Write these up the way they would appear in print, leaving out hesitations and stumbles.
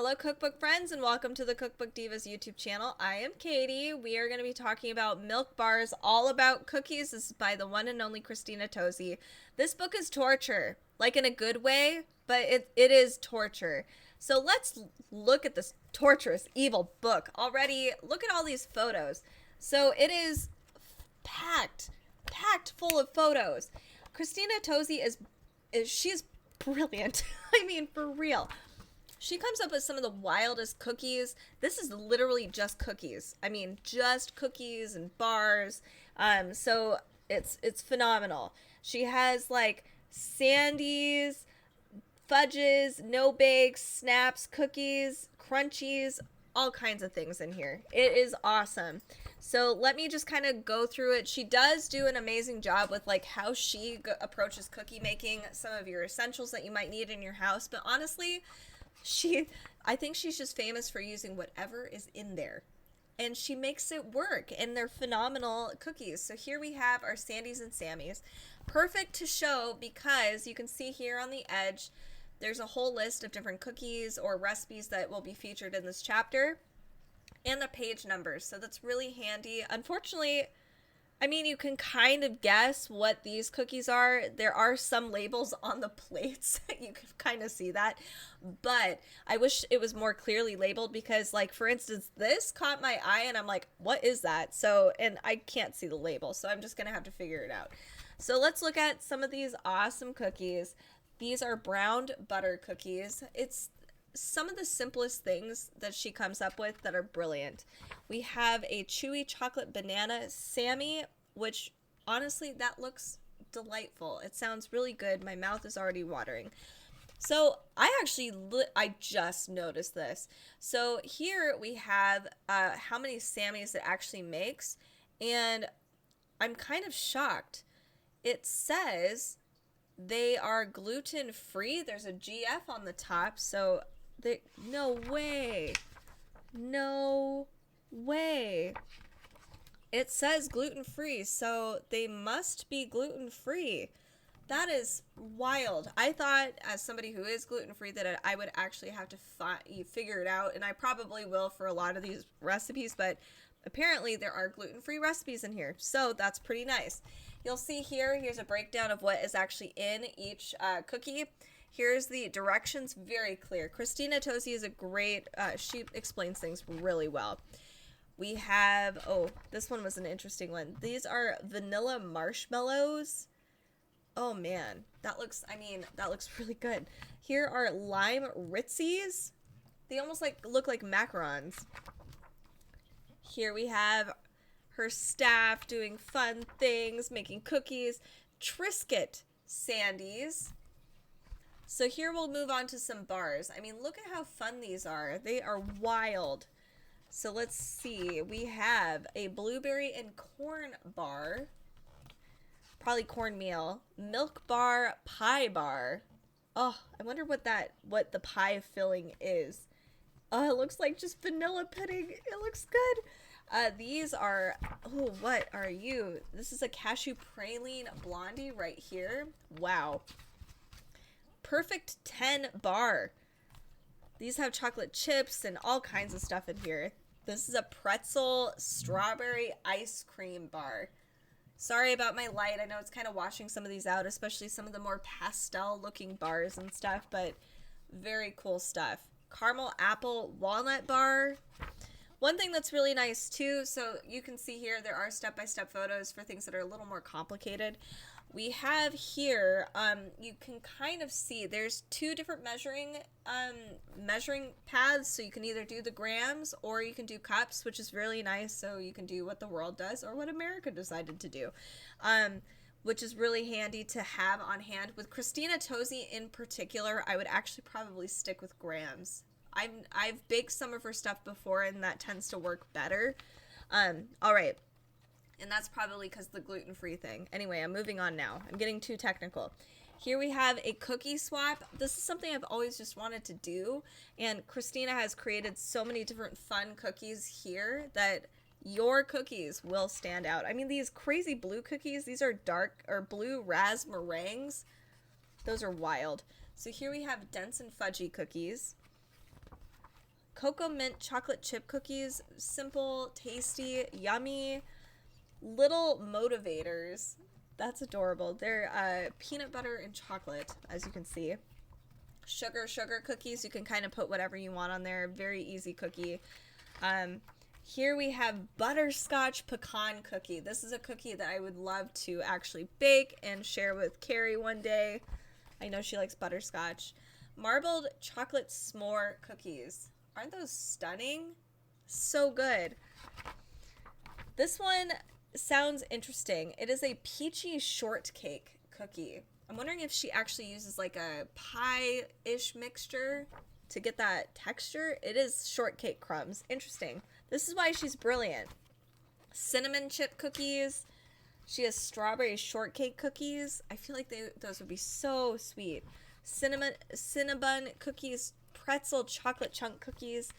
Hello, cookbook friends, and welcome to the Cookbook Divas YouTube channel. I am Katie. We are going to be talking about Milk Bars, All About Cookies. This is by the one and only Christina Tosi. This book is torture, like in a good way, but it is torture. So let's look at this torturous, evil book. Already, look at all these photos. So it is packed full of photos. Christina Tosi she's brilliant. I mean, for real. She comes up with some of the wildest cookies. This is literally just cookies. I mean, just cookies and bars. So it's phenomenal. She has like sandies, fudges, no bakes, snaps, cookies, crunchies, all kinds of things in here. It is awesome. So let me just kind of go through it. She does do an amazing job with like how she approaches cookie making, some of your essentials that you might need in your house. But honestly, I think she's just famous for using whatever is in there. And she makes it work, and they're phenomenal cookies. So here we have our Sandies and Sammys. Perfect to show because you can see here on the edge, there's a whole list of different cookies or recipes that will be featured in this chapter, and the page numbers. So that's really handy. Unfortunately, I mean, you can kind of guess what these cookies are. There are some labels on the plates. You can kind of see that. But I wish it was more clearly labeled because, like, for instance, this caught my eye and I'm like, what is that? So, and I can't see the label, so I'm just going to have to figure it out. So let's look at some of these awesome cookies. These are browned butter cookies. It's some of the simplest things that she comes up with that are brilliant. We have a chewy chocolate banana Sammy, which honestly, that looks delightful. It sounds really good. My mouth is already watering. So I just noticed this. So here we have how many Sammys it actually makes, and I'm kind of shocked. It says they are gluten-free. There's a GF on the top, so no way. No way. It says gluten-free, so they must be gluten-free. That is wild. I thought, as somebody who is gluten-free, that I would actually have to figure it out, and I probably will for a lot of these recipes, but apparently there are gluten-free recipes in here, so that's pretty nice. You'll see here's a breakdown of what is actually in each cookie. Here's the directions, very clear. Christina Tosi is a great, she explains things really well. We have, this one was an interesting one. These are vanilla marshmallows. Oh man, that looks really good. Here are lime ritzies. They almost look like macarons. Here we have her staff doing fun things, making cookies. Triscuit Sandies. So here we'll move on to some bars. I mean, look at how fun these are. They are wild. So let's see. We have a blueberry and corn bar. Probably cornmeal. Milk bar, pie bar. Oh, I wonder what the pie filling is. Oh, it looks like just vanilla pudding. It looks good. These are, what are you? This is a cashew praline blondie right here. Wow. Perfect 10 bar. These have chocolate chips and all kinds of stuff in here. This is a pretzel strawberry ice cream bar. Sorry about my light. I know it's kind of washing some of these out, especially some of the more pastel looking bars and stuff, but very cool stuff. Caramel apple walnut bar. One thing that's really nice too, so you can see here there are step-by-step photos for things that are a little more complicated. We have here, you can kind of see there's two different measuring paths, so you can either do the grams or you can do cups, which is really nice, so you can do what the world does or what America decided to do, which is really handy to have on hand. With Christina Tosi in particular, I would actually probably stick with grams. I've baked some of her stuff before, and that tends to work better. All right. And that's probably because the gluten-free thing. Anyway, I'm moving on now. I'm getting too technical. Here we have a cookie swap. This is something I've always just wanted to do. And Christina has created so many different fun cookies here that your cookies will stand out. I mean, these crazy blue cookies, these are dark or blue ras meringues. Those are wild. So here we have dense and fudgy cookies. cocoa mint chocolate chip cookies. Simple, tasty, yummy, little motivators. That's adorable. They're peanut butter and chocolate, as you can see. Sugar cookies. You can kind of put whatever you want on there. Very easy cookie. Here we have butterscotch pecan cookie. This is a cookie that I would love to actually bake and share with Carrie one day. I know she likes butterscotch. Marbled chocolate s'more cookies. Aren't those stunning? So good. This one sounds interesting. It is a peachy shortcake cookie. I'm wondering if she actually uses like a pie-ish mixture to get that texture. It is shortcake crumbs. Interesting. This is why she's brilliant. Cinnamon chip cookies. She has strawberry shortcake cookies. I feel like those would be so sweet. Cinnabon cookies, pretzel chocolate chunk cookies.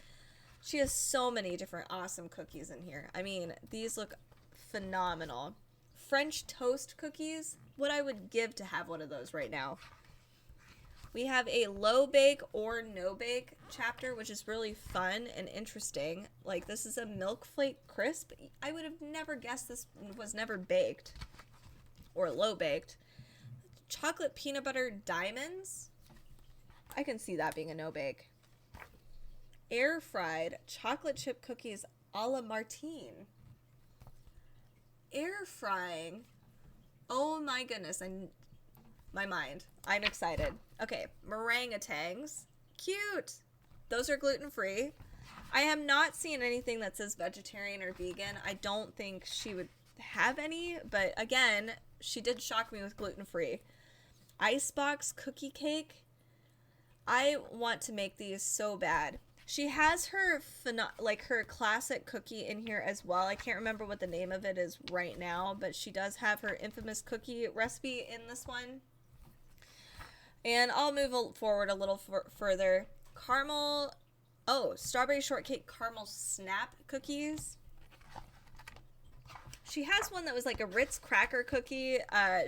She has so many different awesome cookies in here. I mean, these look phenomenal. French toast cookies. What I would give to have one of those right now. We have a low bake or no bake chapter, which is really fun and interesting. Like, this is a milk flake crisp. I would have never guessed this was never baked or low baked. Chocolate peanut butter diamonds. I can see that being a no bake. Air fried chocolate chip cookies a la Martine. Air frying. Oh my goodness. My mind. I'm excited. Okay, meringues. Cute. Those are gluten-free. I have not seen anything that says vegetarian or vegan. I don't think she would have any, but again, she did shock me with gluten-free. Icebox cookie cake. I want to make these so bad. She has her her classic cookie in here as well. I can't remember what the name of it is right now, but she does have her infamous cookie recipe in this one. And I'll move forward a little further. Strawberry shortcake caramel snap cookies. She has one that was like a Ritz cracker cookie.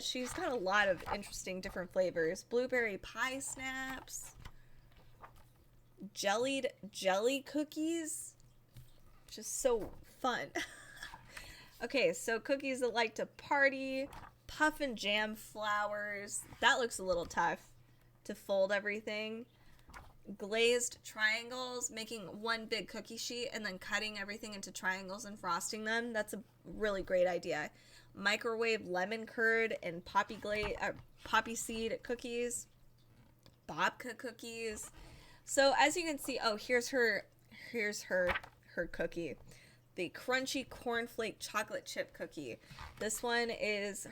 She's got a lot of interesting different flavors. Blueberry pie snaps. Jellied jelly cookies. Just so fun. Okay, so cookies that like to party. Puff and jam flowers. That looks a little tough to fold everything. Glazed triangles, making one big cookie sheet and then cutting everything into triangles and frosting them. That's a really great idea. Microwave lemon curd and poppy seed cookies. Babka cookies. So as you can see, here's her cookie. The crunchy cornflake chocolate chip cookie. This one is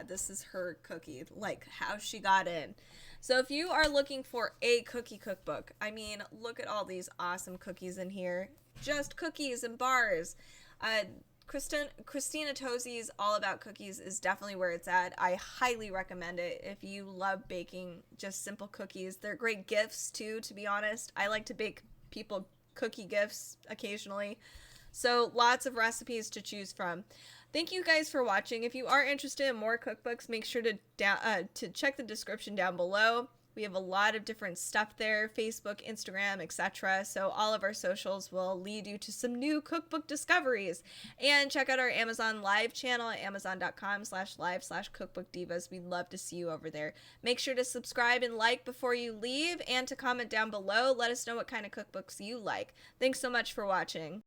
this is her cookie, like how she got in. So if you are looking for a cookie cookbook, I mean, look at all these awesome cookies in here. Just cookies and bars. Christina Tosi's All About Cookies is definitely where it's at. I highly recommend it if you love baking just simple cookies. They're great gifts too, to be honest. I like to bake people cookie gifts occasionally. So lots of recipes to choose from. Thank you guys for watching. If you are interested in more cookbooks, make sure to check the description down below. We have a lot of different stuff there, Facebook, Instagram, etc. So all of our socials will lead you to some new cookbook discoveries. And check out our Amazon Live channel at amazon.com/live/cookbookdivas. We'd love to see you over there. Make sure to subscribe and like before you leave and to comment down below. Let us know what kind of cookbooks you like. Thanks so much for watching.